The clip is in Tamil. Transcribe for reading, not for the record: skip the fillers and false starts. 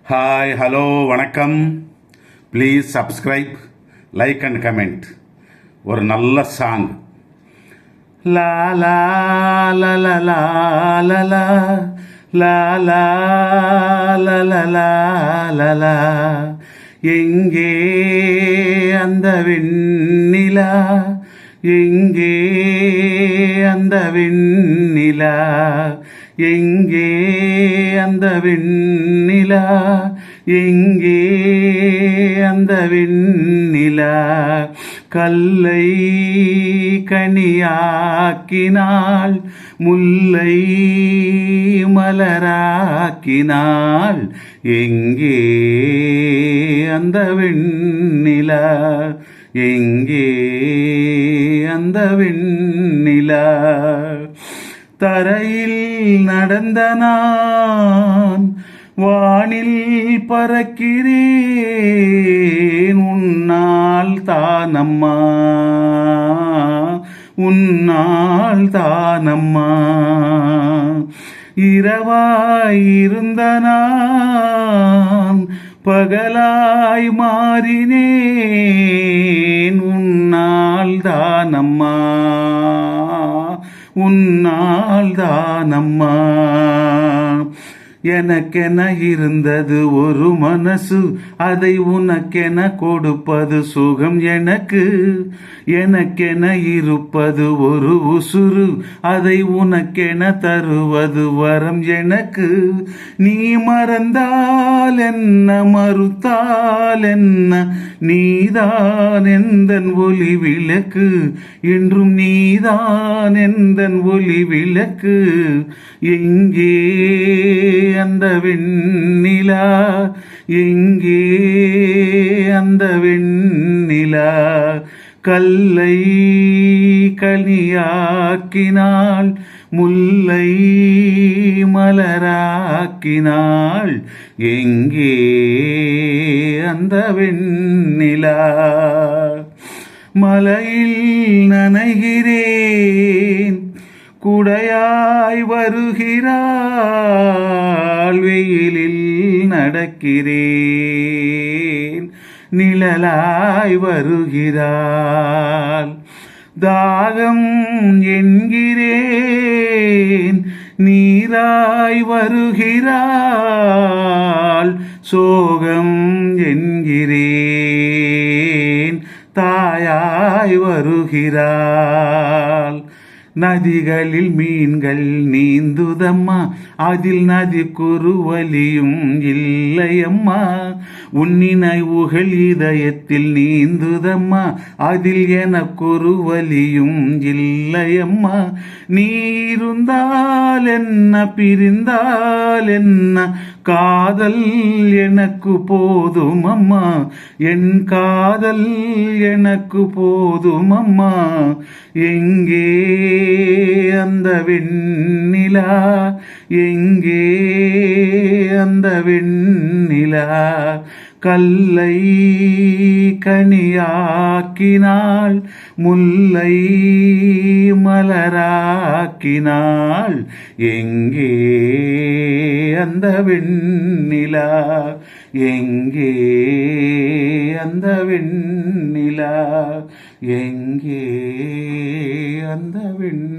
ஹாய் ஹலோ வணக்கம். Please subscribe, like and comment. ஒரு நல்ல சாங். லா லா லா லா லா லா லா லா லா லா லா லா லா. எங்கே அந்த வெண்ணிலா, எங்கே அந்த வெண்ணிலா, எங்கே அந்த வெண்ணிலா, எங்கே அந்த வெண்ணிலா. கல்லை கனியாக்கினாள், முல்லை மலராக்கினாள், எங்கே அந்த வெண்ணிலா, எங்கே அந்த வெண்ணிலா. தரையில் நடந்த நான் வானில் பறக்கிறேன், உன்னால் தானம்மா, உன்னால் தானம்மா. இரவாயிருந்த நான் பகலாய் மாறினேன், உன்னால் தானம்மா, உன்னால் தானம்மா. எனக்கென இருந்தது ஒரு மனசு, அதை உனக்கென கொடுப்பது சுகம் எனக்கு. எனக்கென இருப்பது ஒரு உசுறு, அதை உனக்கென தருவது வரம் எனக்கு. நீ மறந்தால் என்ன, மறுத்தால் என்ன, நீதான் எந்தன் ஒளி விளக்கு, என்றும் நீதான் எந்தன் ஒளி விளக்கு. எங்கே அந்த வெண்ணிலா, எங்கே அந்த வெண்ணிலா. கல்லை கனியாக்கினாள், முல்லை மலராக்கினாள், எங்கே அந்த வெண்ணிலா. மலையில் நனைகிறேன், குடையாய் வருகிறாள், வெயிலில் நடக்கிறேன், நிழலாய் வருகிறாள். தாகம் என்கிறேன், நீராய் வருகிறாள், சோகம் என்கிறேன், தாயாய் வருகிறாள். நதிகளில் மீன்கள் நீந்துதம்மா, அதில் நதிக்கொரு வலியும் இல்லையம்மா. உன்னினைவுகள் இதயத்தில் நீந்துதம்மா, அதில் எனக்கொரு வலியும் இல்லையம்மா. நீ இருந்தால் என்ன, பிரிந்தால் என்ன, காதல் எனக்கு போதும் அம்மா, என் காதல் எனக்கு போதும் அம்மா. எங்கே அந்த வெண்ணிலா, எங்கே அந்த வெண்ணிலா. கல்லை கனியாக்கினாள், முல்லை மலராக்கினாள், எங்கே அந்த வெண்ணிலா, எங்கே அந்த வெண்ணிலா, எங்கே அந்த வெண்ணிலா.